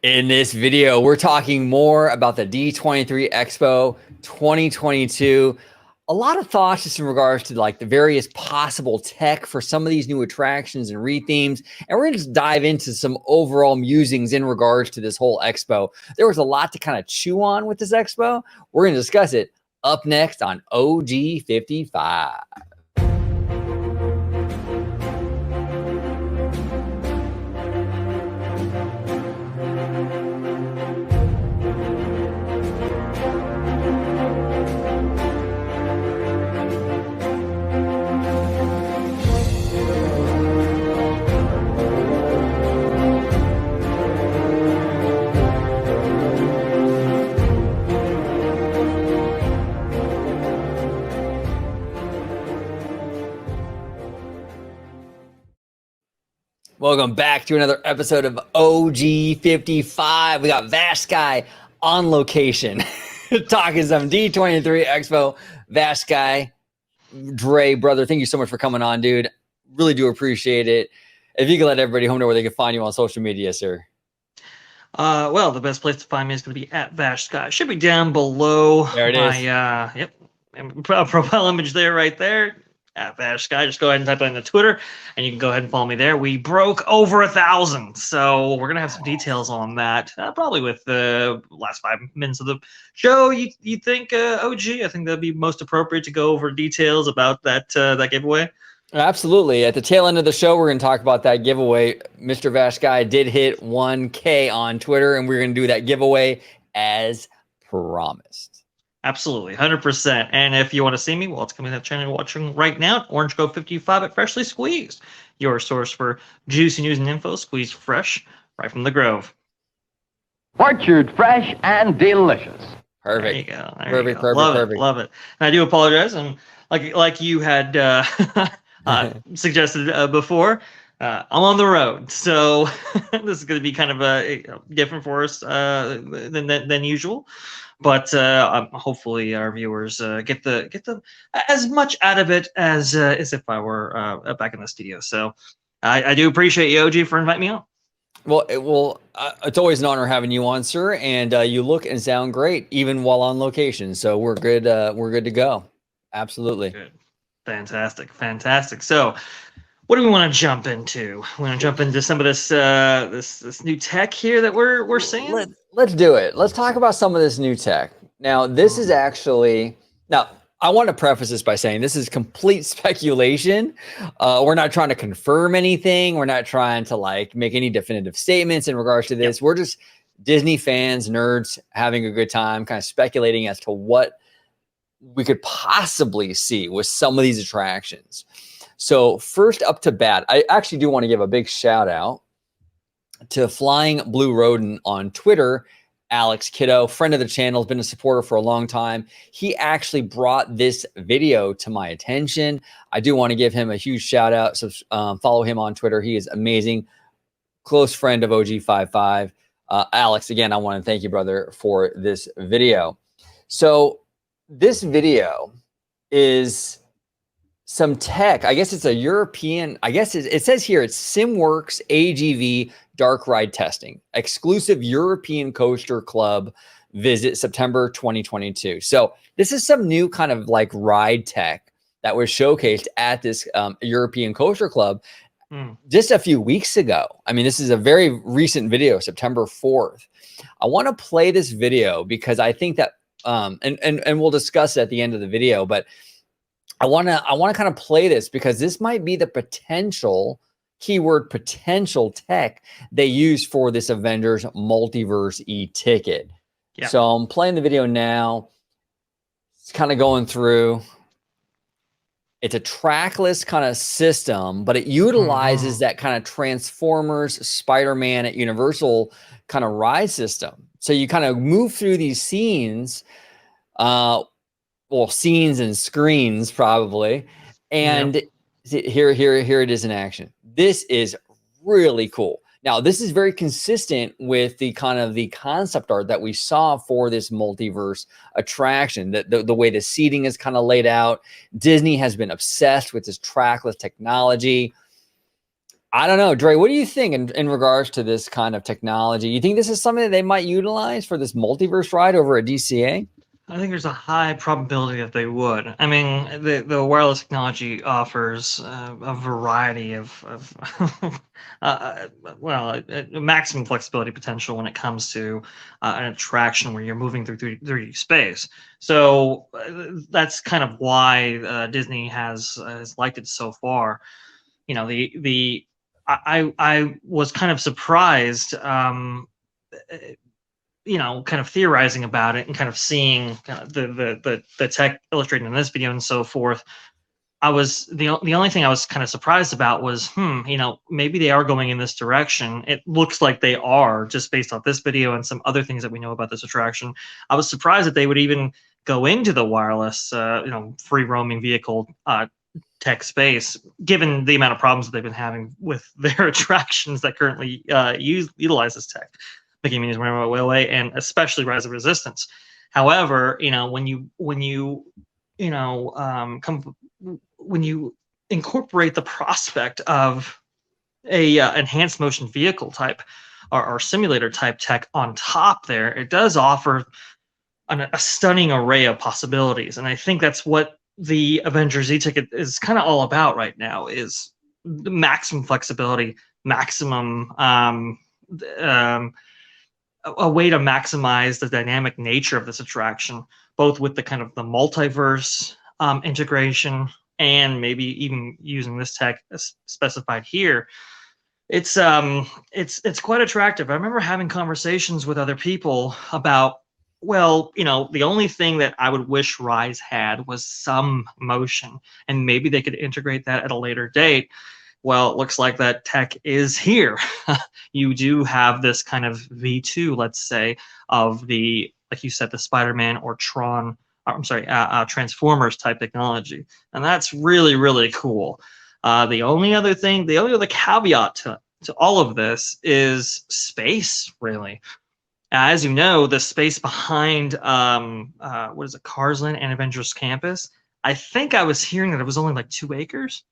In this video, we're talking more about the D23 Expo 2022. A lot of thoughts just in regards to like the various possible tech for some of these new attractions and rethemes. And we're gonna just dive into some overall musings in regards to this whole expo. There was a lot to kind of chew on with this expo. We're gonna discuss it up next on OG 55. Welcome back to another episode of OG 55. We got Vash Guy on location talking some D23 Expo. Vash Guy, Dre, brother, thank you so much for coming on, dude. Really do appreciate it. If you can let everybody home know where they can find you on social media, sir. Well, the best place to find me is going to be at Vash Guy. Should be down below. There it is. Yep, profile image there, right there. At Vash Guy. Just go ahead and type it in the Twitter, and you can go ahead and follow me there. We broke over 1,000, so we're gonna have some details on that. Probably with the last 5 minutes of the show. You think OG? I think that'd be most appropriate to go over details about that giveaway. Absolutely. At the tail end of the show, we're going to talk about that giveaway. Mr. Vash Guy did hit 1K on Twitter, and we're going to do that giveaway as promised. Absolutely, 100%. And if you want to see me, well, it's coming to that channel you're watching right now, Orange Grove 55 at Freshly Squeezed, your source for juicy news and info, squeezed fresh right from the Grove. Orchard fresh and delicious. Perfect. There you go. Perfect. Love it. And I do apologize. And like you had suggested before, I'm on the road, so this is going to be kind of different for us than usual. But hopefully our viewers get the as much out of it as if I were back in the studio. So I do appreciate you, OG, for inviting me on. Well, it's always an honor having you on, sir. And you look and sound great even while on location. So we're good. We're good to go. Absolutely. Good. Fantastic. So, what do we want to jump into? We want to jump into some of this this new tech here that we're seeing. Let's do it. Let's talk about some of this new tech. Now, this is actually I want to preface this by saying this is complete speculation. We're not trying to confirm anything. We're not trying to like make any definitive statements in regards to this. Yep. We're just Disney fans, nerds, having a good time, kind of speculating as to what we could possibly see with some of these attractions. So first up to bat, I actually do want to give a big shout out to Flying Blue Rodent on Twitter. Alex Kiddo, friend of the channel, has been a supporter for a long time. He actually brought this video to my attention. I do want to give him a huge shout out. So follow him on Twitter. He is amazing. Close friend of OG55. Alex, again, I want to thank you, brother, for this video. So this video is some tech. I guess it's a European, I guess it says here it's SimWorks AGV dark ride testing, exclusive European coaster club visit September 2022. So this is some new kind of like ride tech that was showcased at this European coaster club just a few weeks ago. I mean, this is a very recent video, September 4th. I want to play this video because I think that, and we'll discuss it at the end of the video, but I want to kind of play this because this might be the potential, keyword potential tech they use for this Avengers Multiverse e-ticket. Yeah. So I'm playing the video now. It's kind of going through. It's a trackless kind of system, but it utilizes that kind of Transformers, Spider-Man at Universal kind of ride system. So you kind of move through these scenes, scenes and screens probably. And here it is in action. This is really cool. Now, this is very consistent with the kind of the concept art that we saw for this multiverse attraction, the way the seating is kind of laid out. Disney has been obsessed with this trackless technology. I don't know, Dre, what do you think in regards to this kind of technology? You think this is something that they might utilize for this multiverse ride over at DCA? I think there's a high probability that they would. I mean, the wireless technology offers a variety of well, a maximum flexibility potential when it comes to an attraction where you're moving through 3D space. So that's kind of why Disney has liked it so far. You know, I was kind of surprised. You know, kind of theorizing about it and kind of seeing kind of the tech illustrated in this video and so forth. I was the only thing I was kind of surprised about was, you know, maybe they are going in this direction. It looks like they are just based off this video and some other things that we know about this attraction. I was surprised that they would even go into the wireless, you know, free roaming vehicle tech space, given the amount of problems that they've been having with their attractions that currently utilize this tech. Mickey Minnie's Runaway Railway, and especially Rise of Resistance. However, you know, when you incorporate the prospect of a enhanced motion vehicle type or simulator type tech on top there, it does offer a stunning array of possibilities. And I think that's what the Avengers e-ticket is kind of all about right now, is the maximum flexibility, maximum a way to maximize the dynamic nature of this attraction, both with the kind of the multiverse integration and maybe even using this tech as specified here. It's quite attractive. I remember having conversations with other people about, well, you know, the only thing that I would wish Rise had was some motion, and maybe they could integrate that at a later date. Well, it looks like that tech is here. You do have this kind of V2, let's say, of the, like you said, the Spider-Man or Tron, I'm sorry, Transformers type technology. And that's really, really cool. The only other caveat to all of this is space, really. As you know, the space behind, what is it, Carsland and Avengers Campus, I think I was hearing that it was only like 2 acres.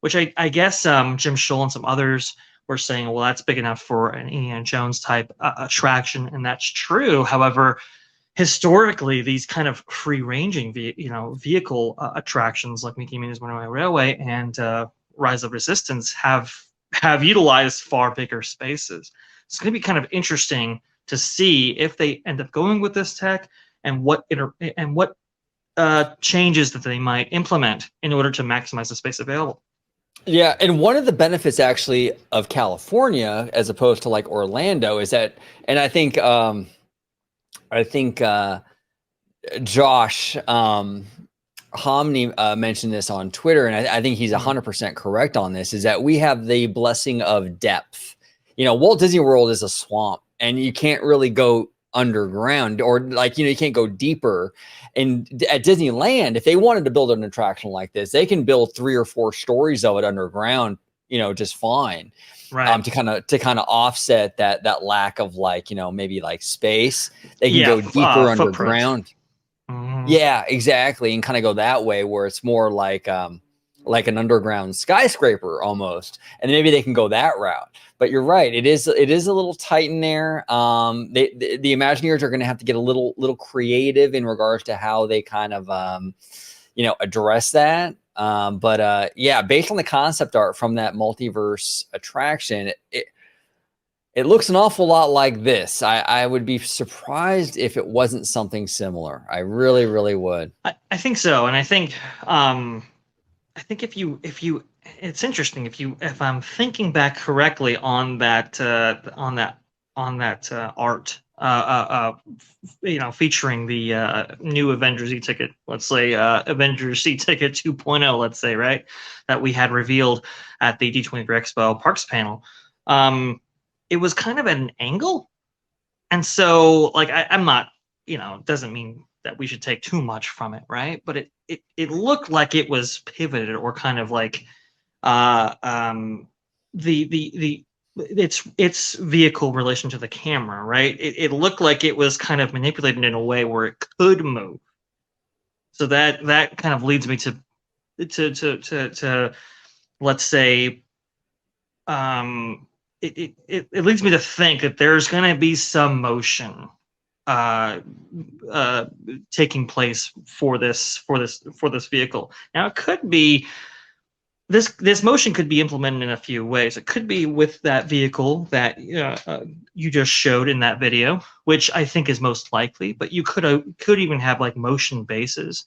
Which I guess Jim Scholl and some others were saying, well, that's big enough for an Indiana Jones type attraction, and that's true. However, historically, these kind of free-ranging, vehicle attractions like Mickey Minnie's Runaway Railway and Rise of Resistance have utilized far bigger spaces. It's going to be kind of interesting to see if they end up going with this tech and what changes that they might implement in order to maximize the space available. Yeah, and one of the benefits actually of California as opposed to like Orlando is that, and I think Josh Homney mentioned this on Twitter, and I think he's 100% correct on this, is that we have the blessing of depth. You know, Walt Disney World is a swamp, and you can't really go underground, or like, you know, you can't go deeper. And at Disneyland, if they wanted to build an attraction like this, they can build 3 or 4 stories of it underground, you know, just fine. Right. To kind of offset that lack of, like, you know, maybe like space. They can go deeper underground. Mm-hmm. Yeah, exactly. And kind of go that way where it's more like an underground skyscraper almost. And maybe they can go that route. But you're right. It is a little tight in there. The Imagineers are going to have to get a little creative in regards to how they kind of, address that. Yeah, based on the concept art from that multiverse attraction, it looks an awful lot like this. I would be surprised if it wasn't something similar. I really, really would. I think so. And I think if you it's interesting, if I'm thinking back correctly on that art, featuring the new Avengers e-ticket, let's say Avengers e-ticket 2.0, let's say, right, that we had revealed at the D23 Expo Parks panel. It was kind of at an angle, and so like I'm not, it doesn't mean that we should take too much from it, right? But it looked like it was pivoted, or kind of like its vehicle relation to the camera, right? It looked like it was kind of manipulated in a way where it could move. So that kind of leads me to let's say it leads me to think that there's going to be some motion uh, taking place for this vehicle. Now, it could be this motion could be implemented in a few ways. It could be with that vehicle that you just showed in that video, which I think is most likely. But you could even have like motion bases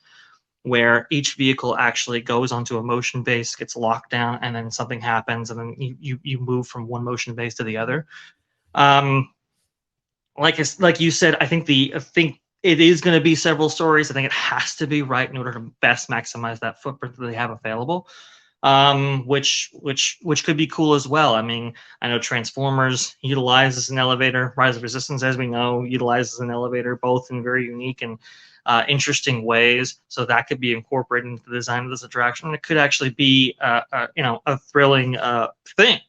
where each vehicle actually goes onto a motion base, gets locked down, and then something happens, and then you move from one motion base to the other. Like you said, I think it is going to be several stories. I think it has to be right in order to best maximize that footprint that they have available. Which could be cool as well. I mean, I know Transformers utilizes an elevator. Rise of Resistance, as we know, utilizes an elevator, both in very unique and interesting ways. So that could be incorporated into the design of this attraction. It could actually be a thrilling thing,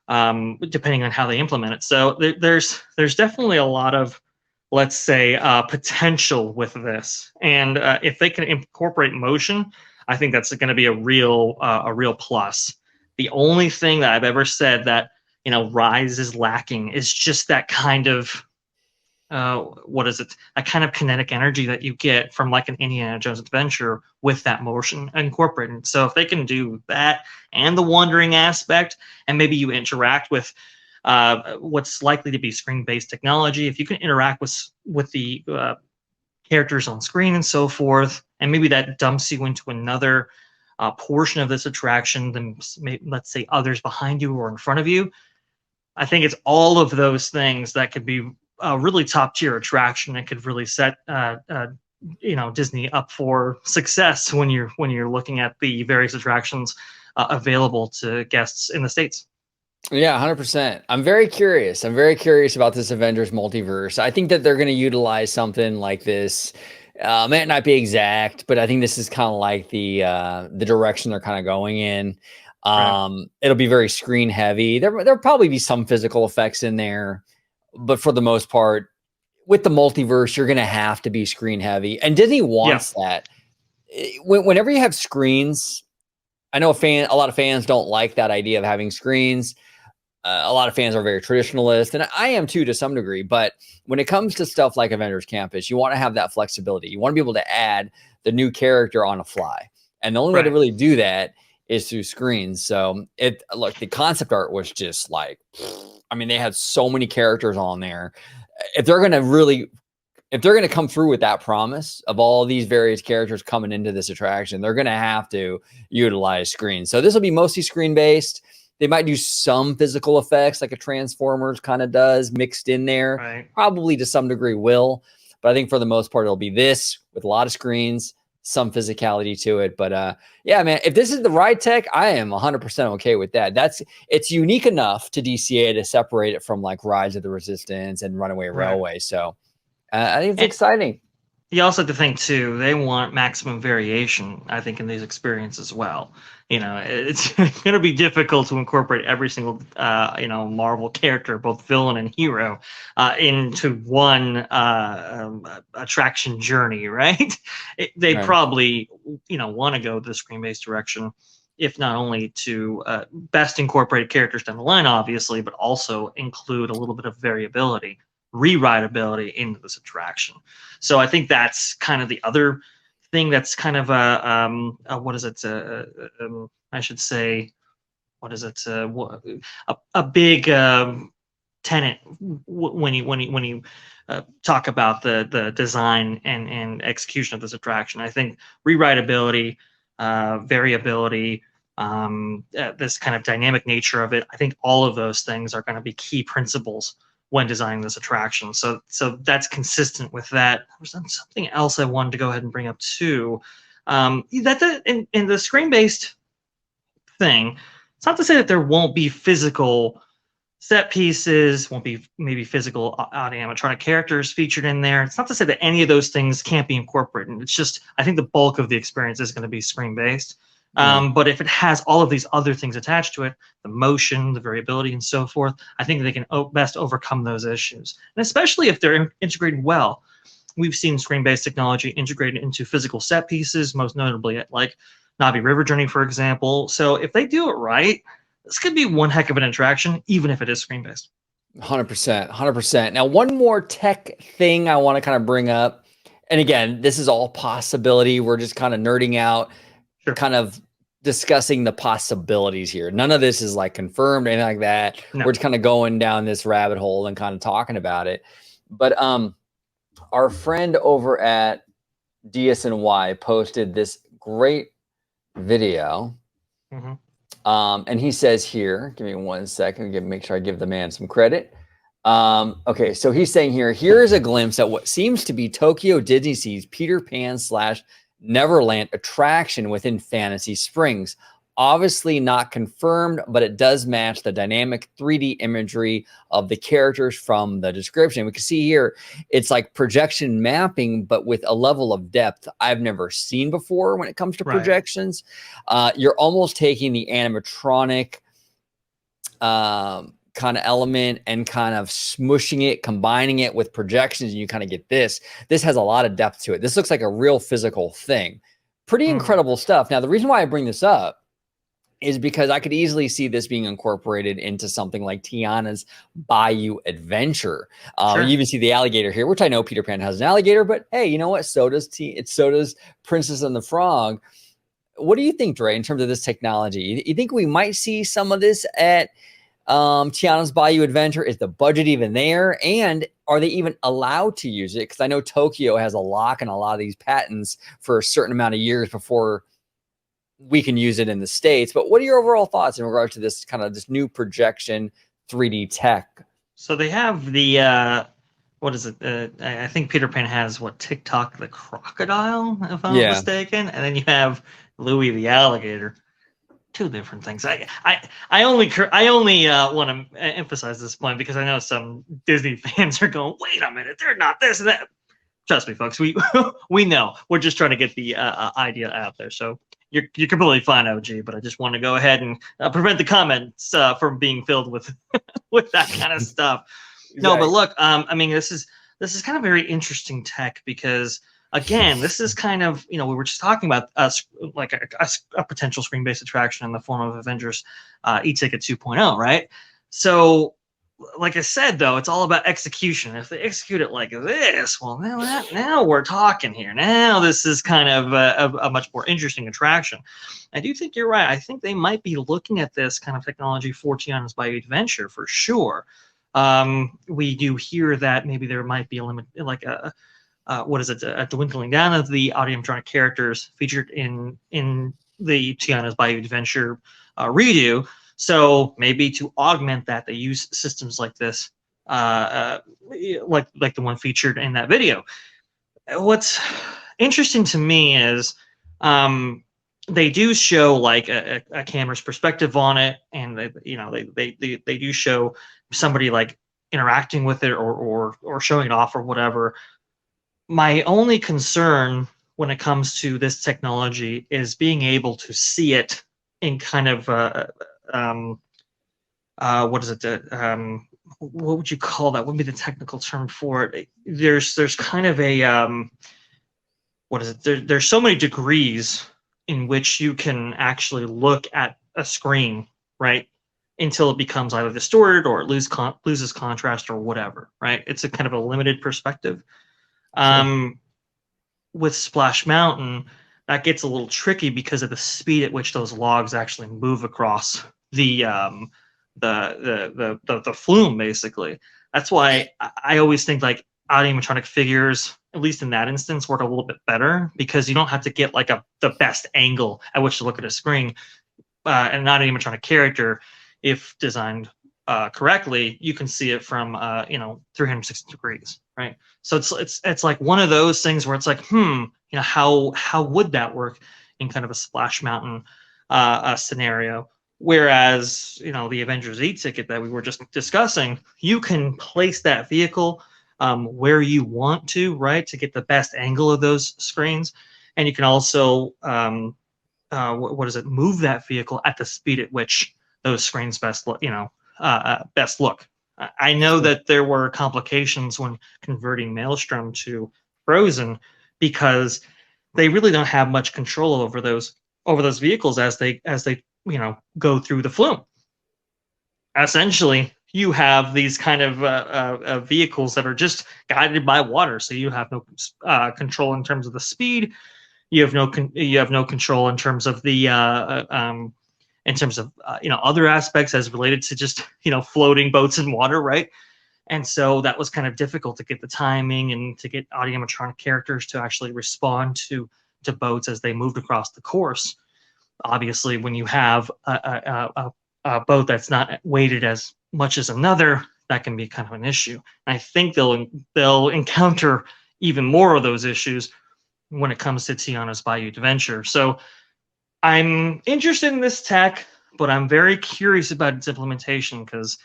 depending on how they implement it. So there's definitely a lot of, let's say, potential with this. And if they can incorporate motion, I think that's going to be a real plus. The only thing that I've ever said that Rise is lacking is just that kind of that kind of kinetic energy that you get from like an Indiana Jones adventure with that motion incorporated. So if they can do that and the wandering aspect, and maybe you interact with what's likely to be screen-based technology, if you can interact with the characters on screen and so forth, and maybe that dumps you into another portion of this attraction than, let's say, others behind you or in front of you. I think it's all of those things that could be a really top tier attraction and could really set Disney up for success when you're looking at the various attractions available to guests in the States. Yeah, 100%. I'm very curious. I'm very curious about this Avengers Multiverse. I think that they're going to utilize something like this. Might not be exact, but I think this is kind of like the direction they're kind of going in. Right. It'll be very screen heavy. There'll probably be some physical effects in there, but for the most part, with the multiverse, you're going to have to be screen heavy, and Disney wants that. Whenever you have screens, I know a lot of fans don't like that idea of having screens. A lot of fans are very traditionalist, and I am too to some degree. But when it comes to stuff like Avengers Campus, you want to have that flexibility. You want to be able to add the new character on a fly, and the only way to really do that is through screens. So the concept art was just like, I mean, they had so many characters on there. If they're going to come through with that promise of all these various characters coming into this attraction, they're going to have to utilize screens. So this will be mostly screen based. They might do some physical effects like a Transformers kind of does mixed in there. Right. Probably to some degree will, but I think for the most part, it'll be this with a lot of screens, some physicality to it. But yeah, man, if this is the right tech, I am 100% okay with that. It's unique enough to DCA to separate it from like Rise of the Resistance and Runaway Railway. So I think it's exciting. You also have to think too, they want maximum variation, I think, in these experiences as well. It's going to be difficult to incorporate every single Marvel character, both villain and hero, into one attraction journey, right? They probably want to go the screen-based direction, if not only to best incorporate characters down the line, obviously, but also include a little bit of variability, rewritability into this attraction. So I think that's kind of the other thing that's kind of what is it? I should say, what is it? A big tenet when you talk about the design and execution of this attraction. I think rewritability, variability, this kind of dynamic nature of it. I think all of those things are going to be key principles when designing this attraction. So that's consistent with that. There's something else I wanted to go ahead and bring up too. That in the screen-based thing, it's not to say that there won't be physical set pieces, won't be maybe physical animatronic characters featured in there. It's not to say that any of those things can't be incorporated. It's just, I think the bulk of the experience is going to be screen-based. But if it has all of these other things attached to it, the motion, the variability, and so forth, I think they can best overcome those issues. And especially if they're integrated well. We've seen screen-based technology integrated into physical set pieces, most notably at like Navi River Journey, for example. So if they do it right, this could be one heck of an attraction, even if it is screen based. 100%, 100%. Now, one more tech thing I want to kind of bring up, and again, this is all possibility. We're just kind of nerding out, Sure. kind of discussing the possibilities here. None of this is like confirmed or anything like that. No. We're just kind of going down this rabbit hole and kind of talking about it. But our friend over at DSNY posted this great video. Mm-hmm. And he says here, give me 1 second, make sure I give the man some credit. Okay, so he's saying here is a glimpse at what seems to be Tokyo Disney Sea's Peter Pan / Neverland attraction within Fantasy Springs. Obviously not confirmed, but it does match the dynamic 3D imagery of the characters from the description. We can see here, it's like projection mapping, but with a level of depth I've never seen before when it comes to projections. You're almost taking the animatronic kind of element and kind of smushing it, combining it with projections, and you kind of get this. This has a lot of depth to it. This looks like a real physical thing. Pretty incredible stuff. Now, the reason why I bring this up is because I could easily see this being incorporated into something like Tiana's Bayou Adventure. You even see the alligator here, which I know Peter Pan has an alligator, but hey, you know what? So does Princess and the Frog. What do you think, Dre, in terms of this technology? You think we might see some of this at Tiana's Bayou Adventure? Is the budget even there? And are they even allowed to use it? Because I know Tokyo has a lock on a lot of these patents for a certain amount of years before we can use it in the States. But what are your overall thoughts in regards to this kind of this new projection 3D tech? So they have the what is it? I think Peter Pan has TikTok the crocodile, if I'm not mistaken, and then you have Louis the alligator. Two different things. I only want to emphasize this point because I know some Disney fans are going, wait a minute, they're not this and that. Trust me, folks, we know. We're just trying to get the idea out there. So you're completely fine, OG, but I just want to go ahead and prevent the comments from being filled with with that kind of stuff. No, but look, I mean, this is kind of very interesting tech because, again, this is kind of, we were just talking about like a potential screen-based attraction in the form of Avengers e-ticket 2.0, right? So, like I said, though, it's all about execution. If they execute it like this, well, now we're talking here. Now this is kind of a much more interesting attraction. I do think you're right. I think they might be looking at this kind of technology for Tiana's Bayou Adventure for sure. We do hear that maybe there might be a limit, like a dwindling down of the animatronic characters featured in the Tiana's Bayou Adventure redo. So maybe to augment that, they use systems like this, like the one featured in that video. What's interesting to me is they do show like a camera's perspective on it, and they do show somebody like interacting with it or showing it off or whatever. My only concern when it comes to this technology is being able to see it in kind of what would you call that? What would be the technical term for it? There's kind of a there's so many degrees in which you can actually look at a screen, right? Until it becomes either distorted or it loses contrast or whatever, right? It's a kind of a limited perspective. With Splash Mountain, that gets a little tricky because of the speed at which those logs actually move across the flume, basically. That's why I always think like animatronic figures, at least in that instance, work a little bit better because you don't have to get like the best angle at which to look at a screen. And an animatronic character, if designed correctly, you can see it from 360 degrees, right? So it's like one of those things where it's like, how would that work in kind of a Splash Mountain scenario? Whereas, the Avengers e-ticket that we were just discussing, you can place that vehicle where you want to, right, to get the best angle of those screens, and you can also move that vehicle at the speed at which those screens best look. Best look. I know that there were complications when converting Maelstrom to Frozen because they really don't have much control over those vehicles as they go through the flume. essentially you have these kind of vehicles that are just guided by water, so you have no control in terms of the speed. You have no control in terms of the other aspects as related to just floating boats in water, right? And so that was kind of difficult to get the timing and to get animatronic characters to actually respond to boats as they moved across the course. Obviously, when you have a boat that's not weighted as much as another, that can be kind of an issue. And I think they'll encounter even more of those issues when it comes to Tiana's Bayou Adventure. So I'm interested in this tech, but I'm very curious about its implementation because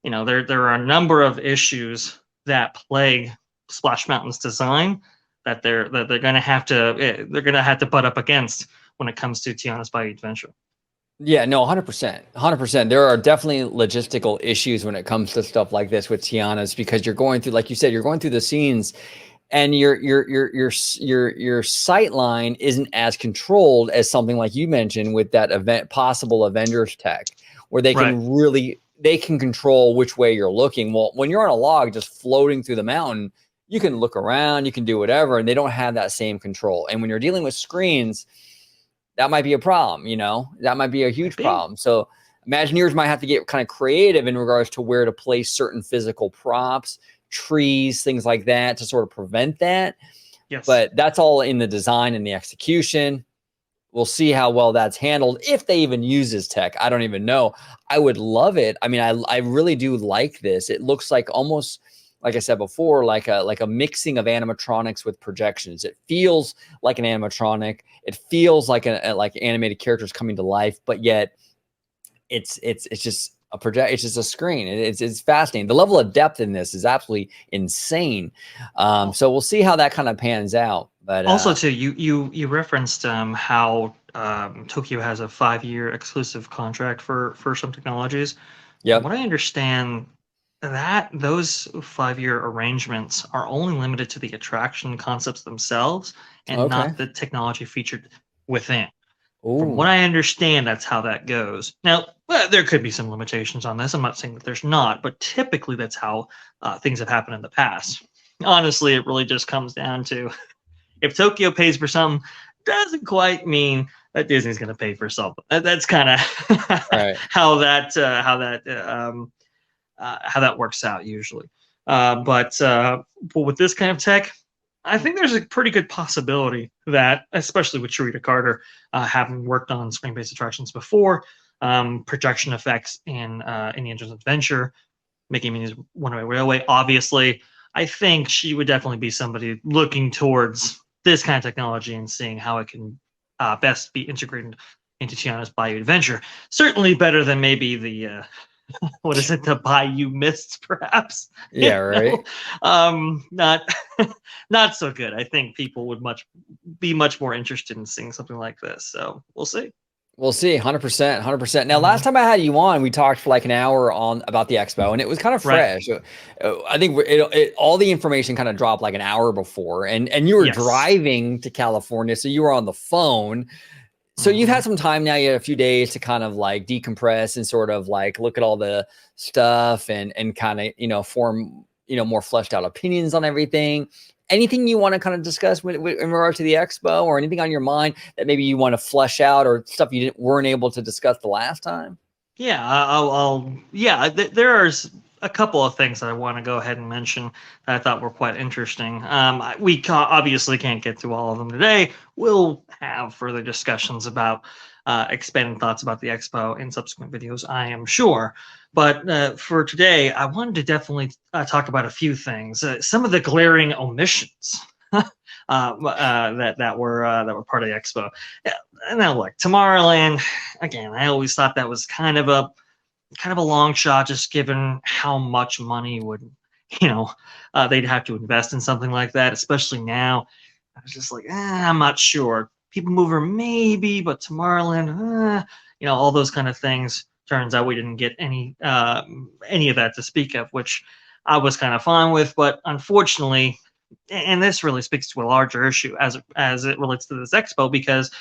there are a number of issues that plague Splash Mountain's design that they're going to have to butt up against when it comes to Tiana's Bayou Adventure. Yeah, no, 100%. 100%. There are definitely logistical issues when it comes to stuff like this with Tiana's, because you're going through, like you said, you're going through the scenes and your sight line isn't as controlled as something like you mentioned with that possible Avengers tech, where they can control which way you're looking. Well, when you're on a log just floating through the mountain, you can look around, you can do whatever, and they don't have that same control. And when you're dealing with screens, that might be a problem, that might be a huge problem. So Imagineers might have to get kind of creative in regards to where to place certain physical props, trees, things like that, to sort of prevent that. Yes. But that's all in the design and the execution. We'll see how well that's handled, if they even use this tech. I don't even know. I would love it. I mean, I really do like this. It looks like almost, like I said before, like a mixing of animatronics with projections. It feels like an animatronic. It feels like like animated characters coming to life, but yet it's just a project. It's just a screen. It's fascinating. The level of depth in this is absolutely insane. So we'll see how that kind of pans out. But also, too, you referenced how Tokyo has a 5-year exclusive contract for some technologies. Yeah. What I understand, that those 5-year arrangements are only limited to the attraction concepts themselves and not the technology featured within. Ooh. From what I understand, that's how that goes. Now, there could be some limitations on this. I'm not saying that there's not, but typically that's how things have happened in the past. Honestly, it really just comes down to, if Tokyo pays for something, doesn't quite mean that Disney's going to pay for something. That's kind of how that works out usually. But with this kind of tech, I think there's a pretty good possibility that, especially with Sharita Carter, having worked on screen-based attractions before, projection effects in Indiana Adventure, Mickey and Minnie's Runaway Railway, obviously, I think she would definitely be somebody looking towards this kind of technology and seeing how it can best be integrated into Tiana's Bayou Adventure. Certainly better than maybe the what is it, the Bayou Mists, perhaps? Yeah, right. Not so good. I think people would be much more interested in seeing something like this. So we'll see. We'll see. 100%. 100%. Now, last time I had you on, we talked for like an hour about the expo, and it was kind of fresh. Right. I think all the information kind of dropped like an hour before, and you were driving to California, so you were on the phone. So you've had some time now. You had a few days to kind of like decompress and sort of like look at all the stuff and kind of form more fleshed out opinions on everything. Anything you want to kind of discuss in regard to the expo, or anything on your mind that maybe you want to flesh out, or stuff you weren't able to discuss the last time? Yeah, there's a couple of things that I want to go ahead and mention that I thought were quite interesting. We obviously can't get through all of them today. We'll have further discussions about expanding thoughts about the expo in subsequent videos, I am sure. But for today, I wanted to definitely talk about a few things. Some of the glaring omissions that were part of the expo. Now, look, Tomorrowland. Again, I always thought that was kind of a long shot, just given how much money would they'd have to invest in something like that, especially now. I was just like, I'm not sure. People Mover maybe, but Tomorrowland, all those kind of things. Turns out we didn't get any of that to speak of, which I was kind of fine with. But unfortunately, and this really speaks to a larger issue as it relates to this expo, because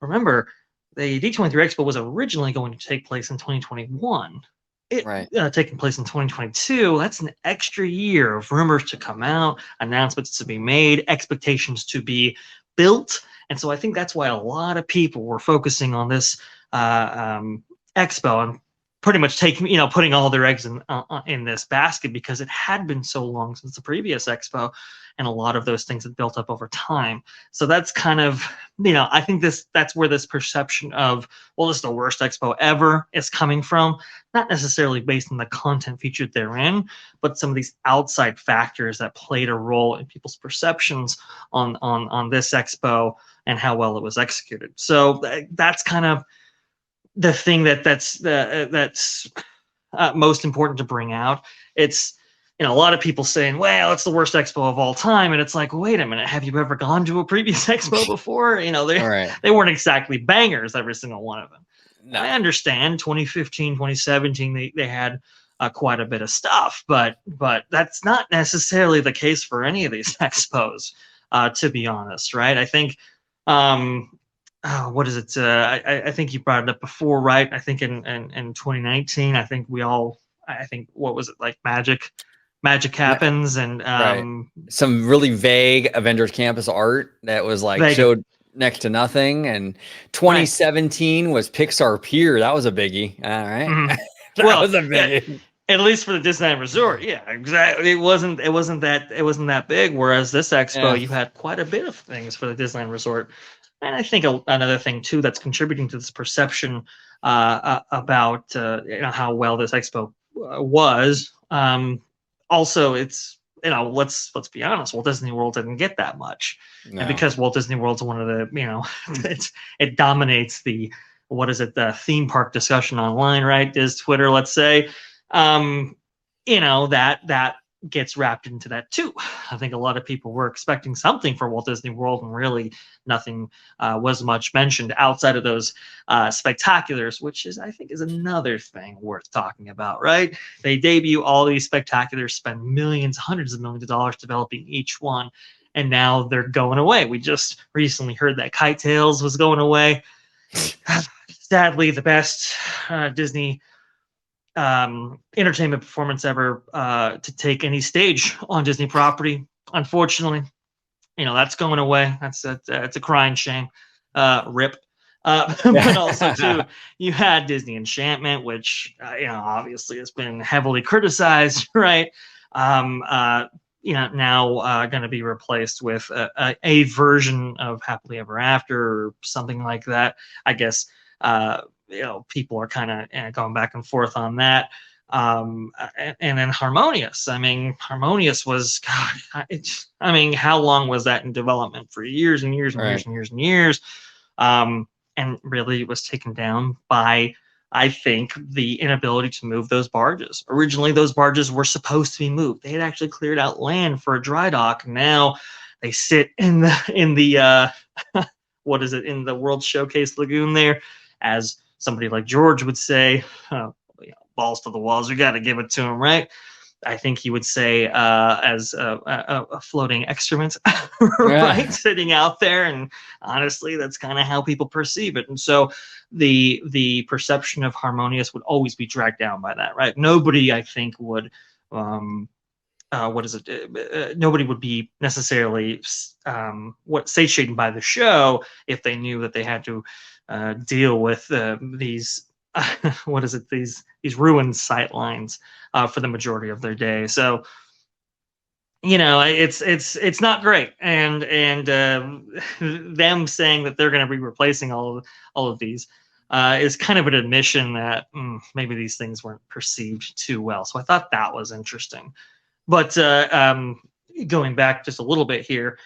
remember, the D23 Expo was originally going to take place in 2021. Right. taking place in 2022, that's an extra year of rumors to come out, announcements to be made, expectations to be built. And so I think that's why a lot of people were focusing on this expo and pretty much putting all their eggs in this basket, because it had been so long since the previous expo, and a lot of those things had built up over time. So that's kind of, I think that's where this perception of, well, this is the worst expo ever is coming from, not necessarily based on the content featured therein, but some of these outside factors that played a role in people's perceptions on this expo and how well it was executed. So that's kind of the thing that's most important to bring out. It's, a lot of people saying, well, it's the worst expo of all time. And it's like, wait a minute, have you ever gone to a previous expo before? They weren't exactly bangers, every single one of them. No. I understand 2015, 2017, they had quite a bit of stuff, but that's not necessarily the case for any of these expos, to be honest, right? I think, what is it? I think you brought it up before, right? I think in 2019, I think what was it, like Magic happens, and right. Some really vague Avengers Campus art that was like showed next to nothing. And 2017 was Pixar Pier. That was a biggie. All right. Mm-hmm. That was a biggie. At least for the Disneyland Resort, yeah, exactly. It wasn't that big. Whereas this expo, you had quite a bit of things for the Disneyland Resort. And I think another thing too that's contributing to this perception about how well this expo was. Also, it's, let's be honest, Walt Disney World didn't get that much. No. And because Walt Disney World's one of the, it dominates the theme park discussion online, right? Is Twitter, let's say, that gets wrapped into that too. I think a lot of people were expecting something for Walt Disney World, and really nothing was much mentioned outside of those spectaculars, which I think is another thing worth talking about, right? They debut all these spectaculars, spend millions, hundreds of millions of dollars developing each one, and now they're going away. We just recently heard that Kite Tales was going away. Sadly, the best Disney entertainment performance ever to take any stage on Disney property. Unfortunately, that's going away. It's a crying shame. Rip. But also too, you had Disney Enchantment, which obviously has been heavily criticized, right? Now going to be replaced with a version of Happily Ever After or something like that. I guess people are kind of going back and forth on that. And then Harmonious. I mean, Harmonious was, how long was that in development? For years and years and years and years and years. And really it was taken down by, I think, the inability to move those barges. Originally, those barges were supposed to be moved. They had actually cleared out land for a dry dock. Now they sit in the what is it, in the World Showcase Lagoon there, as somebody like George would say, balls to the walls. You got to give it to him, right? I think he would say as a floating excrement, right? Sitting out there. And honestly, that's kind of how people perceive it. And so the perception of Harmonious would always be dragged down by that, right? Nobody, I think, would, nobody would be necessarily satiated by the show if they knew that they had to deal with these these ruined sight lines for the majority of their day. So it's not great, and them saying that they're going to be replacing all of these is kind of an admission that maybe these things weren't perceived too well. So I thought that was interesting. But going back just a little bit here,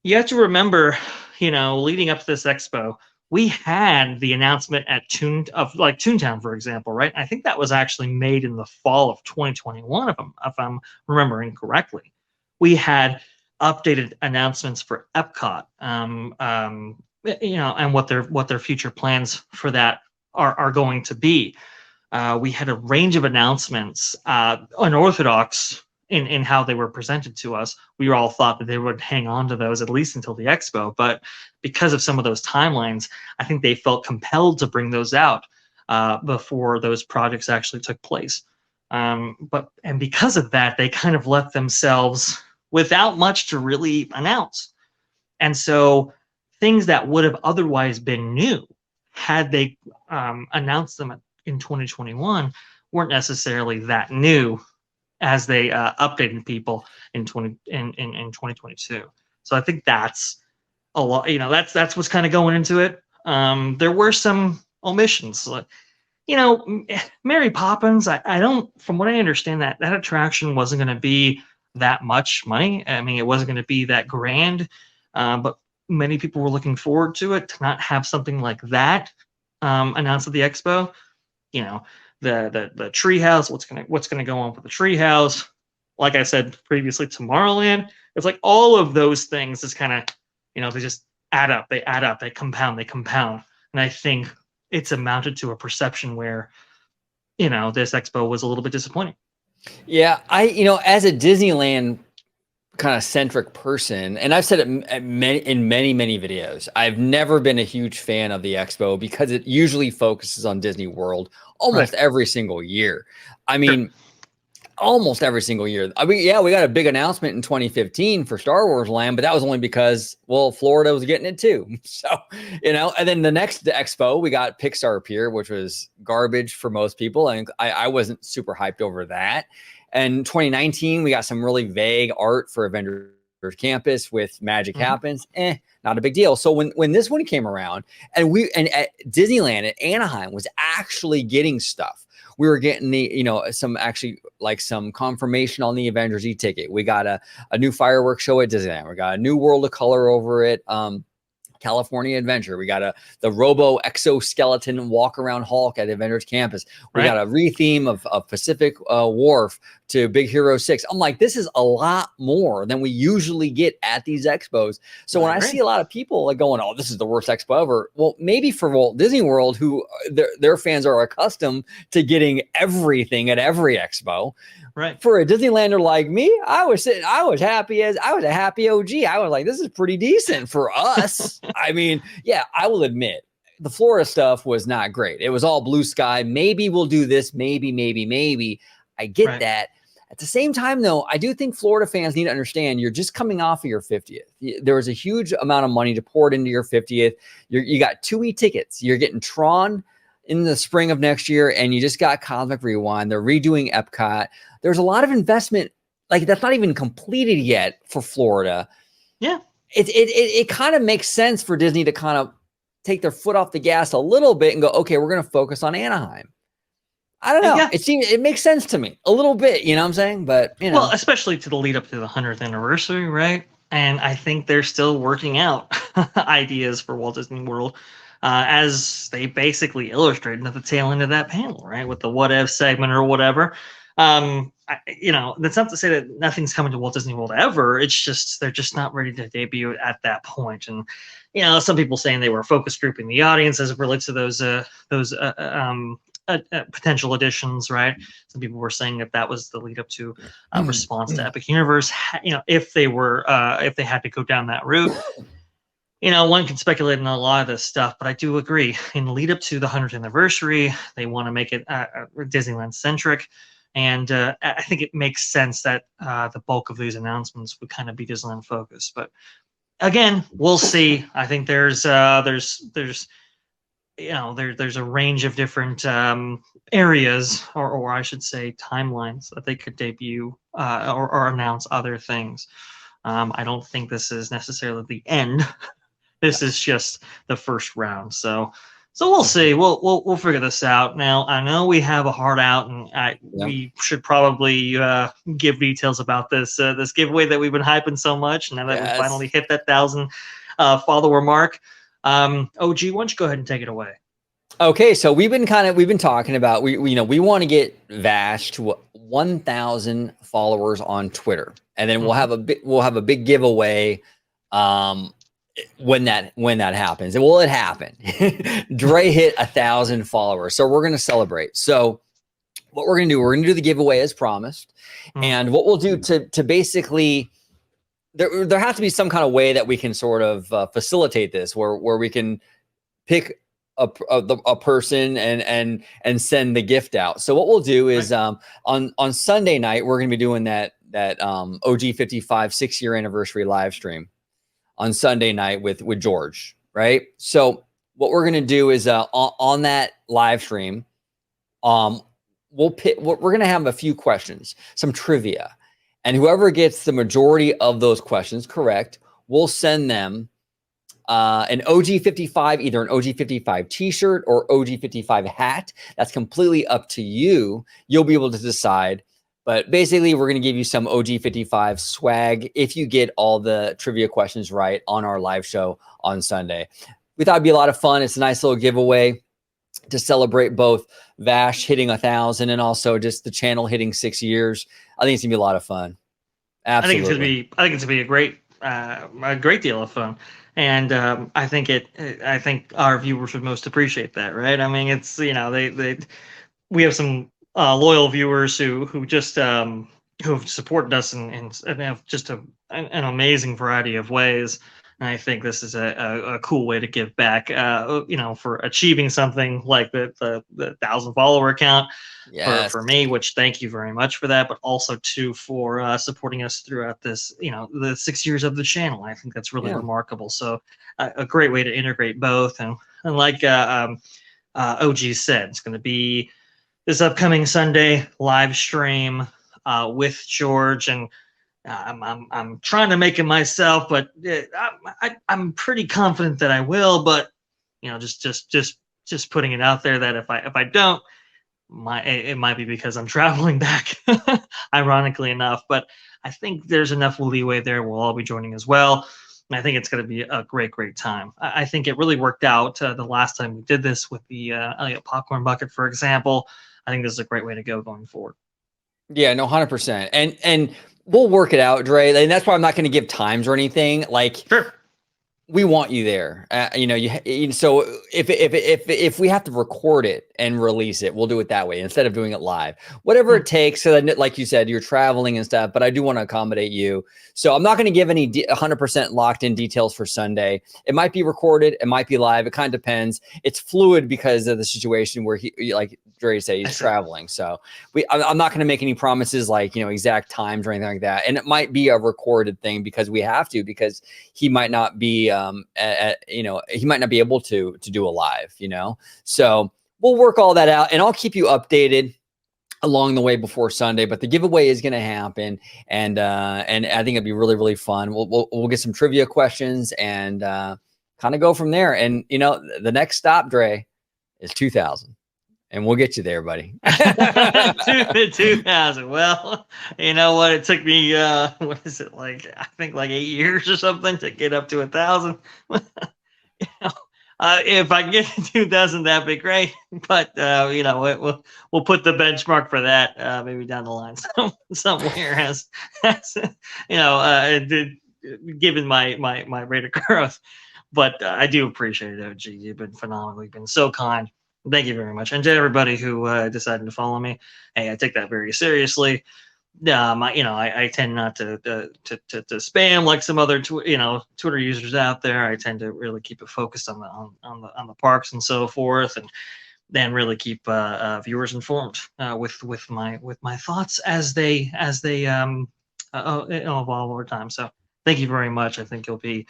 you have to remember, leading up to this expo, we had the announcement at Toontown, for example, right? I think that was actually made in the fall of 2021, if I'm remembering correctly. We had updated announcements for Epcot, and what their future plans for that are going to be. We had a range of announcements, unorthodox in how they were presented to us. We all thought that they would hang on to those at least until the expo, but because of some of those timelines, I think they felt compelled to bring those out before those projects actually took place. And because of that, they kind of left themselves without much to really announce. And so things that would have otherwise been new had they announced them in 2021 weren't necessarily that new as they updated people in 2022. So I think that's a lot. That's what's kind of going into it. There were some omissions. Mary Poppins. I don't, from what I understand, that attraction wasn't going to be that much money. I mean, it wasn't going to be that grand, but many people were looking forward to it. To not have something like that announced at the expo, the treehouse, what's gonna go on with the treehouse. Like I said previously, Tomorrowland. It's like all of those things is kind of, they just add up, they compound, and I think it's amounted to a perception where, this expo was a little bit disappointing. Yeah, as a Disneyland kind of centric person, and I've said it in many videos, I've never been a huge fan of the expo because it usually focuses on Disney World almost every single year. I mean, almost every single year. I mean, yeah, we got a big announcement in 2015 for Star Wars Land, but that was only because, well, Florida was getting it too. So, and then the next expo, we got Pixar Pier, which was garbage for most people. And I wasn't super hyped over that. And 2019, we got some really vague art for Avengers Campus with Magic Happens. Not a big deal. So when this one came around, and at Disneyland at Anaheim was actually getting stuff. We were getting some confirmation on the Avengers e-ticket. We got a new fireworks show at Disneyland. We got a new World of Color over at California Adventure. We got the Robo exoskeleton walk around Hulk at Avengers Campus. We got a retheme of Pacific Wharf to Big Hero 6. I'm like, this is a lot more than we usually get at these expos. So when I see a lot of people like going, oh, this is the worst expo ever. Well, maybe for Walt Disney World, who their fans are accustomed to getting everything at every expo. Right. For a Disneylander like me, I was a happy OG. I was like, this is pretty decent for us. I mean, yeah, I will admit the Florida stuff was not great. It was all blue sky. Maybe we'll do this. Maybe. I get that. At the same time, though, I do think Florida fans need to understand you're just coming off of your 50th. There was a huge amount of money to pour into your 50th. You got 2 e-tickets. You're getting Tron in the spring of next year, and you just got Cosmic Rewind. They're redoing Epcot. There's a lot of investment, like that's not even completed yet for Florida. Yeah. It kind of makes sense for Disney to kind of take their foot off the gas a little bit and go, okay, we're going to focus on Anaheim. I don't know. Yeah. It makes sense to me a little bit, you know what I'm saying? But, well, especially to the lead up to the 100th anniversary, right? And I think they're still working out ideas for Walt Disney World, as they basically illustrated at the tail end of that panel, right? With the what if segment or whatever. That's not to say that nothing's coming to Walt Disney World ever. It's just they're just not ready to debut at that point. And some people saying they were focus grouping the audience as it relates to those potential additions, right? Some people were saying that was the lead up to response to Epic Universe. If they had to go down that route. One can speculate on a lot of this stuff, but I do agree. In the lead up to the 100th anniversary, they want to make it Disneyland centric. And I think it makes sense that the bulk of these announcements would kind of be Disneyland focused. But again, we'll see. I think there's a range of different areas, or I should say timelines, that they could debut or announce other things. I don't think this is necessarily the end. This is just the first round. So we'll see. We'll figure this out. Now, I know we have a hard out, and we should probably give details about this giveaway that we've been hyping so much. Now that we finally hit that 1,000 follower mark, OG, why don't you go ahead and take it away? Okay, so we've been talking about we want to get Vash to 1,000 followers on Twitter, and then we'll have a big giveaway. When that happens, and will it happen? Dre hit 1,000 followers, so we're going to celebrate. So what we're going to do the giveaway as promised, and what we'll do to basically there has to be some kind of way that we can sort of facilitate this, where we can pick a person and send the gift out. So what we'll do is on Sunday night we're going to be doing that OG 55 6-year anniversary live stream on Sunday night with George, right? So what we're going to do is on that live stream, we're going to have a few questions, some trivia, and whoever gets the majority of those questions correct, we'll send them an OG 55, either an OG 55 t-shirt or OG 55 hat. That's completely up to you. You'll be able to decide. But basically, we're going to give you some OG 55 swag if you get all the trivia questions right on our live show on Sunday. We thought it'd be a lot of fun. It's a nice little giveaway to celebrate both Vash hitting 1,000 and also just the channel hitting 6 years. I think it's going to be a lot of fun. Absolutely. I think it's going to be a great deal of fun. And I think our viewers would most appreciate that, right? I mean, it's, we have some loyal viewers who just who've supported us and have just an amazing variety of ways. And I think this is a cool way to give back, for achieving something like the 1,000 follower count. Yes. For me, which thank you very much for that, but also too for supporting us throughout this, the 6 years of the channel. I think that's really remarkable. So a great way to integrate both. And like OG said, it's going to be this upcoming Sunday live stream with George, and I'm trying to make it myself, but I'm pretty confident that I will. But just putting it out there that if I don't, it might be because I'm traveling back, ironically enough. But I think there's enough leeway there. We'll all be joining as well. And I think it's going to be a great time. I think it really worked out the last time we did this with the popcorn bucket, for example. I think this is a great way to go going forward. Yeah, no, 100%. And we'll work it out, Dre. And that's why I'm not going to give times or anything. Like, sure. We want you there. So if we have to record it and release it, we'll do it that way instead of doing it live. Whatever it takes. So that, like you said, you're traveling and stuff, but I do want to accommodate you. So I'm not going to give any 100% locked in details for Sunday. It might be recorded. It might be live. It kind of depends. It's fluid because of the situation where he, like Dre said, he's traveling. So I'm not going to make any promises like, exact times or anything like that. And it might be a recorded thing because we have to, because he might not be, he might not be able to do a live, so we'll work all that out and I'll keep you updated along the way before Sunday, but the giveaway is going to happen. And I think it'd be really, really fun. We'll get some trivia questions and kind of go from there. And, the next stop, Dre, is 2,000. And we'll get you there, buddy. 2,000. Well, you know what? It took me, what is it, I think 8 years or something to get up to 1,000. If I can get to 2,000, that'd be great. But, we'll put the benchmark for that maybe down the line somewhere given my rate of growth. But I do appreciate it, OG. You've been phenomenal. You've been so kind. Thank you very much. And to everybody who decided to follow me, hey, I take that very seriously. I tend not to spam like some other Twitter users out there. I tend to really keep it focused on the parks and so forth, and then really keep viewers informed with my thoughts as they evolve over time. So thank you very much. I think you'll be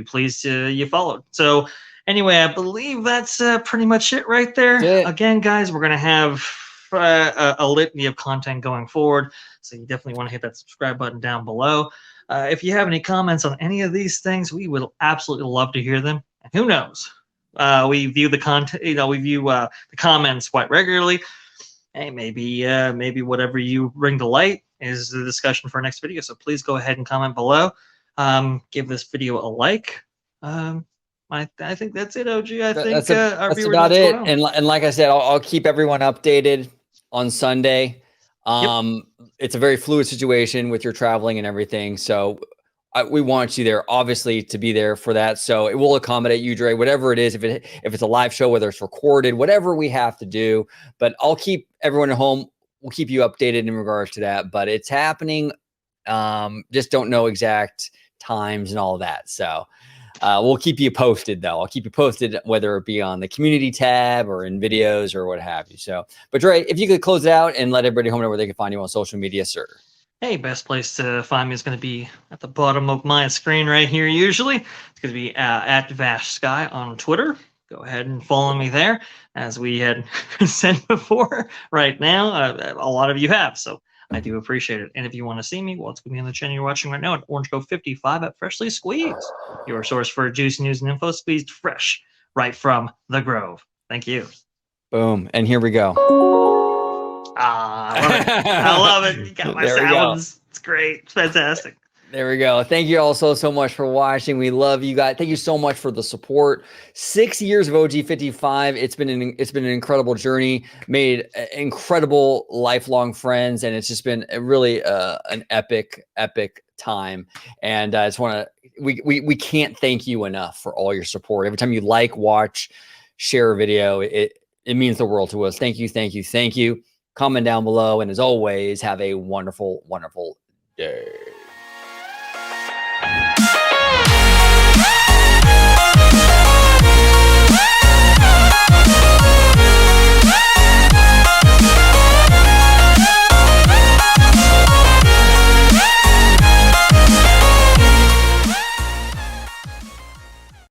pleased you followed. So. Anyway, I believe that's pretty much it right there. Yeah. Again, guys, we're going to have a litany of content going forward, so you definitely want to hit that subscribe button down below. If you have any comments on any of these things, we would absolutely love to hear them. And who knows? We view the content, we view the comments quite regularly. Hey, maybe whatever you bring to light is the discussion for our next video. So please go ahead and comment below. Give this video a like. I think that's it, OG. I think that's about it. And like I said, I'll keep everyone updated on Sunday. It's a very fluid situation with your traveling and everything. So we want you there, obviously, to be there for that. So it will accommodate you, Dre, whatever it is. If it's a live show, whether it's recorded, whatever we have to do. But I'll keep everyone at home. We'll keep you updated in regards to that. But it's happening. Just don't know exact times and all that. So. We'll keep you posted, though. I'll keep you posted, whether it be on the community tab or in videos or what have you. So, but Dre, if you could close it out and let everybody home know where they can find you on social media, sir. Hey, best place to find me is going to be at the bottom of my screen right here, usually. It's going to be at VashSky on Twitter. Go ahead and follow me there. As we had said before, right now, a lot of you have, so I do appreciate it. And if you want to see me, well, it's going to be on the channel you're watching right now at Orange Go 55 at Freshly Squeezed, your source for juicy news and info, squeezed fresh right from the Grove. Thank you. Boom. And here we go. Ah, I love it. I love it. You got my There we go. sounds. It's great. It's fantastic. There we go. Thank you all so much for watching. We love you guys. Thank you so much for the support. 6 years of OG55. It's been an incredible journey. Made incredible lifelong friends, and it's just been really an epic time. And I just want to we can't thank you enough for all your support. Every time you like, watch, share a video, it means the world to us. Thank you. Comment down below, and as always, have a wonderful day.